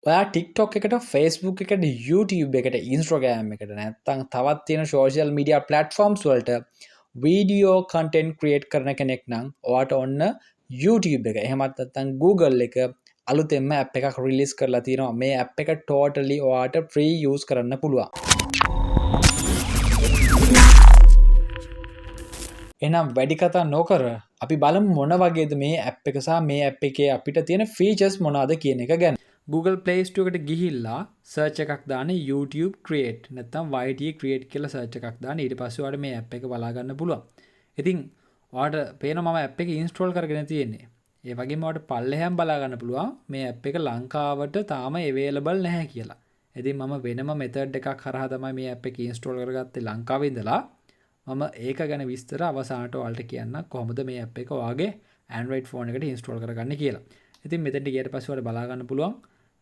ඔයා TikTok එකට Facebook එකට YouTube එකට Instagram එකට නැත්තම් තවත් තියෙන social media platforms වලට වීඩියෝ කන්ටෙන්ට් ක්‍රියේට් කරන කෙනෙක් නම් ඔයාට ඔන්න YouTube එක එහෙමත් නැත්නම් Google එක අලුතෙන්ම app එකක් රිලීස් කරලා තියෙනවා. මේ app එක totally ඔයාට free use කරන්න පුළුවන්. එහෙනම් වැඩි කතා නොකර අපි බලමු මොන වගේද මේ app එක සහ මේ app එකේ අපිට තියෙන features මොනවාද කියන එක ගැන. Google Play Store එකට ගිහිල්ලා search එකක් දාන්න YouTube Create නැත්නම් YT Create කියලා search එකක් දාන්න. ඊට පස්සේ ඔයාලට මේ app එක බලා ගන්න පුළුවන්. ඉතින් ඔයාලට පේනවා මම app එක install කරගෙන තියෙන්නේ. ඒ වගේම ඔයාලට පල්ලෙහාම බලා ගන්න පුළුවන් මේ app එක ලංකාවට තාම available නැහැ කියලා. ඉතින් මම වෙනම method එකක් හරහා තමයි මේ app එක install කරගත්තේ ලංකාවේ ඉඳලා. මම ඒක ගැන විස්තර අවසානට ඔයාලට කියන්න කොහොමද මේ app එක ඔයාගේ Android phone එකට install කරගන්නේ කියලා. ඉතින් මෙතෙන්ට ගියට පස්සේ ඔයාලට බලා ගන්න පුළුවන්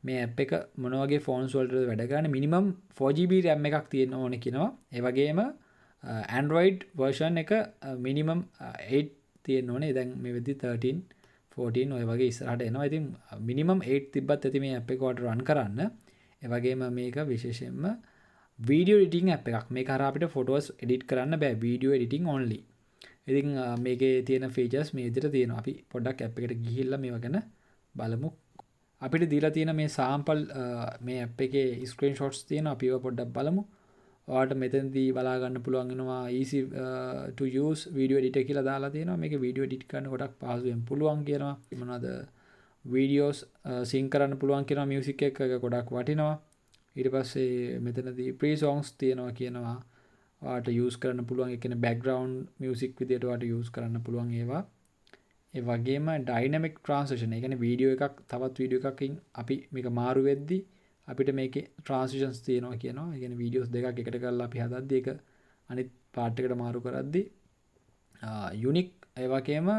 මේ app එක මොන වගේ phones වලටද වැඩ කරන්නේ. minimum 4GB RAM එකක් තියෙන්න ඕනේ කියනවා. ඒ වගේම Android version එක minimum 8 තියෙන්න ඕනේ. දැන් මේ වෙද්දි 13 14 ඔය වගේ ඉස්සරහට එනවා. ඉතින් minimum 8 තිබ්බත් ඇති මේ app එක ඔයාලට run කරන්න. ඒ වගේම මේක විශේෂයෙන්ම video editing app එකක්. මේක හරහා අපිට photos edit කරන්න බෑ. video editing only. ඉතින් මේකේ තියෙන features මේ විදිහට තියෙනවා. අපි පොඩ්ඩක් app එකට ගිහිල්ලා මේවා ගැන බලමු. අපිට දීලා තියෙන මේ sample මේ app එකේ screenshots තියෙනවා. අපි ඒවා පොඩ්ඩක් බලමු. ඔයාලට මෙතනදී බලා ගන්න පුළුවන් වෙනවා easy to use video editor කියලා දාලා තියෙනවා. මේකේ video edit කරන්න ගොඩක් පහසුවෙන් පුළුවන් කියනවා. මොනවාද videos sync කරන්න පුළුවන් කියනවා music එක ගොඩක් වටිනවා. ඊට පස්සේ මෙතනදී pre songs තියෙනවා කියනවා. ඔයාලට use කරන්න පුළුවන්. ඒ කියන්නේ background music විදියට ඔයාලට use කරන්න පුළුවන් ඒවා. ඒ වගේම dynamic transition. ඒ කියන්නේ වීඩියෝ එකක් තවත් වීඩියෝ එකකින් අපි මේක මාරු වෙද්දි අපිට මේකේ transitions තියෙනවා කියනවා. ඒ කියන්නේ videos දෙකක් එකට කරලා අපි හදද්දි ඒක අනිත් part එකට මාරු කරද්දි unique ඒ වගේම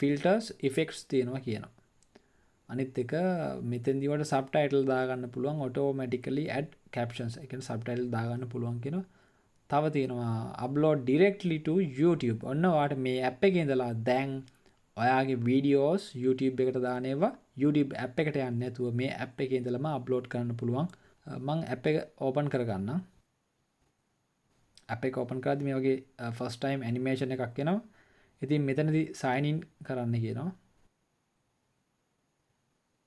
filters effects තියෙනවා කියනවා. අනිත් එක මෙතෙන්දී වල subtitle දාගන්න පුළුවන් automatically add captions. ඒ කියන්නේ subtitle දාගන්න පුළුවන් කියනවා. තව තියෙනවා upload directly to YouTube. ඔන්න ඔයාලට මේ app එකේ ඉඳලා දැන් ඔයාගේ videos YouTube එකට දාන ඒවා YouTube app එකට යන්නේ නැතුව මේ app එකේ ඉඳලාම upload කරන්න පුළුවන්. මම app එක open කරගන්නම්. app එක open කරද්දි මේ වගේ first time animation එකක් එනවා. ඉතින් මෙතනදී sign in කරන්න කියනවා.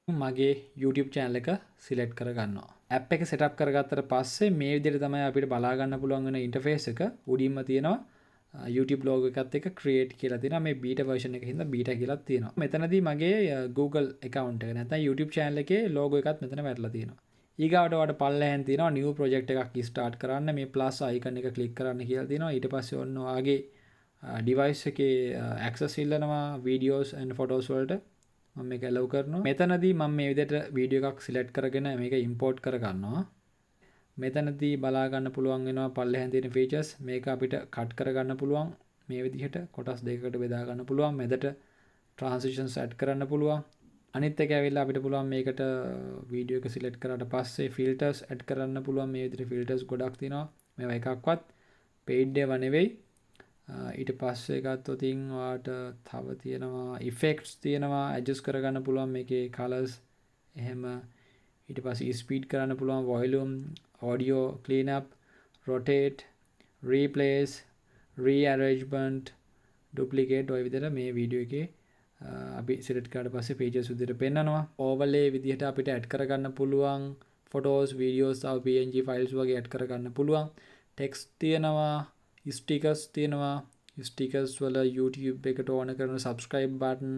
මගේ YouTube channel එක select කරගන්නවා. app එක setup කරගත්තට පස්සේ මේ විදිහට තමයි අපිට බලා ගන්න පුළුවන් වෙන interface එක. උඩින්ම තියෙනවා YouTube logo එකත් එක්ක create කියලා තියෙනවා. මේ beta version එකකින් හින්දා beta කියලා තියෙනවා. මෙතනදී මගේ Google account එක නැත්නම් YouTube channel එකේ logo එකත් මෙතන වැටලා තියෙනවා. ඊගාවට ඔයාලට පල්ලෙහෙන් තියෙනවා new project එකක් start කරන්න. මේ plus icon එක click කරන්න කියලා තියෙනවා. ඊට පස්සේ ඔන්න ඔයාගේ device එකේ access ඉල්ලනවා videos and photos වලට. මම මේක allow කරනවා. මෙතනදී මම මේ විදිහට වීඩියෝ එකක් select කරගෙන මේක import කරගන්නවා. මෙතනදී බලා ගන්න පුළුවන් වෙනවා පල්ලෙහෙන් තියෙන features. මේක අපිට cut කරගන්න පුළුවන්. මේ විදිහට කොටස් දෙකකට බෙදා ගන්න පුළුවන්. මෙතට transitions add කරන්න පුළුවන්. අනිත් එක ඇවිල්ලා අපිට පුළුවන් මේකට වීඩියෝ එක select කරාට පස්සේ filters add කරන්න පුළුවන්. මේ විදිහට filters ගොඩක් තියෙනවා. මේවා එකක්වත් paid ඒවා නෙවෙයි. ඊට පස්සේ ගත්තොත් ඔයාට තව තියෙනවා effects තියෙනවා adjust කරගන්න පුළුවන් මේකේ colors එහෙම ඊට පස්සේ speed කරන්න පුළුවන් volume audio clean up rotate replace rearrangement duplicate ඔය විදිහට මේ වීඩියෝ එකේ අපි select කරාට පස්සේ pages විදිහට පෙන්නනවා overlay විදිහට අපිට add කරගන්න පුළුවන් photos videos තව png files වගේ add කරගන්න පුළුවන් text තියෙනවා stickers තියෙනවා stickers වල YouTube එකට ඕන කරන subscribe button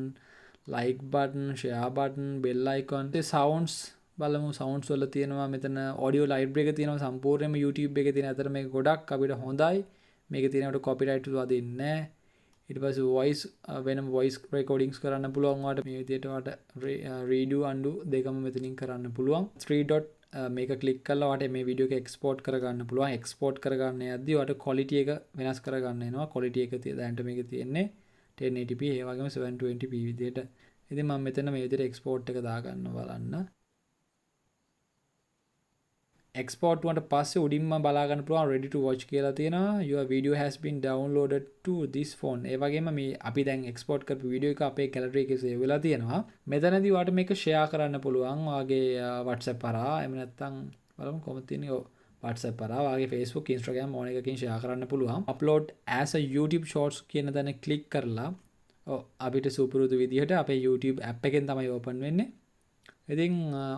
like button share button bell icon ඒ sounds බලමු sounds වල තියෙනවා මෙතන audio library එක තියෙනවා සම්පූර්ණයෙන්ම YouTube එකේ තියෙන අතර මේක ගොඩක් අපිට හොඳයි මේකේ තියෙනකොට copyright වදින්නේ නැහැ ඊට පස්සේ voice වෙනම voice recordings කරන්න පුළුවන් ඔයාලට මේ විදිහට ඔයාලට redo undo දෙකම මෙතනින් කරන්න පුළුවන් 3 dot මේක ක්ලික් කරලා ඔයාලට මේ වීඩියෝ එක එක්ස්පෝර්ට් කරගන්න පුළුවන් එක්ස්පෝර්ට් කරගන්න යද්දී ඔයාලට quality එක වෙනස් කරගන්න එනවා quality එක දැනට මේකේ තියෙන්නේ 1080p ඒ වගේම 720p විදිහට ඉතින් මම මෙතන මේ විදිහට එක්ස්පෝර්ට් එක දාගන්න බලන්න එක්ස්පෝර්ට් වුණාට පස්සේ උඩින්ම බලා ගන්න පුළුවන් ready to watch කියලා තියෙනවා. Your video has been downloaded to this phone. ඒ වගේම මේ අපි දැන් එක්ස්පෝර්ට් කරපු වීඩියෝ එක අපේ gallery එකේ save වෙලා තියෙනවා. මෙතනදී ඔයාලට මේක share කරන්න පුළුවන්. ඔයාගේ WhatsApp කරා එහෙම නැත්නම් බලමු කොහොමද තියෙන්නේ. ඔව් WhatsApp කරා ඔයාගේ Facebook Instagram ඕන එකකින් share කරන්න පුළුවන්. upload as a YouTube shorts කියන තැන click කරලා අපිට සුපුරුදු විදිහට අපේ YouTube app එකෙන් තමයි open වෙන්නේ. ඉතින්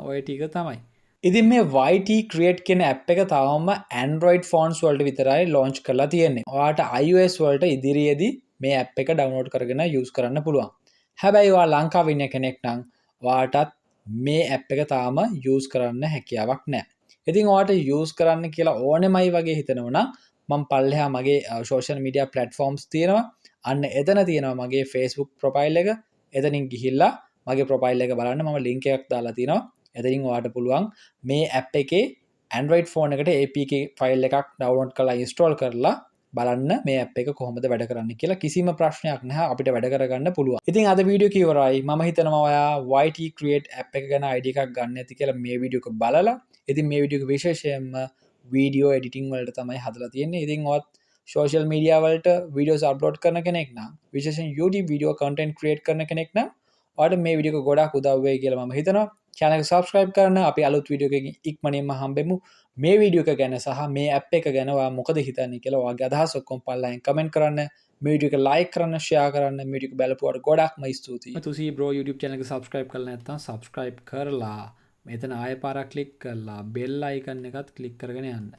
ඔය ටික තමයි. ඉතින් මේ YT Create කියන app එක තාම Android phones වලට විතරයි launch කරලා තියෙන්නේ. ඔයාට iOS වලට ඉදිරියේදී මේ app එක download කරගෙන use කරන්න පුළුවන්. හැබැයි ඔයා ලංකාවේ ඉන්න කෙනෙක් නම් ඔයාටත් මේ app එක තාම use කරන්න හැකියාවක් නැහැ. ඉතින් ඔයාට use කරන්න කියලා ඕනෙමයි වගේ හිතනවා නම් මම පල්ලෙහා මගේ social media platforms තියෙනවා. අන්න එතන තියෙනවා මගේ Facebook profile එක. එතනින් ගිහිල්ලා මගේ profile එක බලන්න මම link එකක් දාලා තියෙනවා. එතනින් ඔයාට පුළුවන් මේ app එකේ Android phone එකට APK file එකක් download කරලා install කරලා බලන්න මේ app එක කොහොමද වැඩ කරන්නේ කියලා. කිසිම ප්‍රශ්නයක් නැහැ, අපිට වැඩ කරගන්න පුළුවන්. ඉතින් අද වීඩියෝ එක ඉවරයි. මම හිතනවා ඔයා YT Create app එක ගැන idea එකක් ගන්න ඇති කියලා මේ වීඩියෝ එක බලලා. ඉතින් මේ වීඩියෝ එක විශේෂයෙන්ම වීඩියෝ editing වලට තමයි හදලා තියෙන්නේ. ඉතින් ඔයත් social media වලට videos upload කරන කෙනෙක් නම්, විශේෂයෙන් YouTube video content create කරන කෙනෙක් නම් ඔයාලට මේ වීඩියෝ එක ගොඩාක් උදව් වෙයි කියලා මම හිතනවා. channel එක subscribe කරන්න. අපි අලුත් වීඩියෝ එකකින් ඉක්මනින්ම හම්බෙමු. මේ වීඩියෝ එක ගැන සහ මේ app එක ගැන ඔයා මොකද හිතන්නේ කියලා ඔයාගේ අදහස් ඔක්කොම පල්ලෙන් comment කරන්න. මේ වීඩියෝ එක like කරන්න, share කරන්න. මේ වීඩියෝ එක බලපුවාට ගොඩාක්ම ස්තුතියි. Thusi bro YouTube channel එක subscribe කරලා නැත්නම් subscribe කරලා මෙතන ආයෙ පාරක් click කරලා bell icon එකත් click කරගෙන යන්න.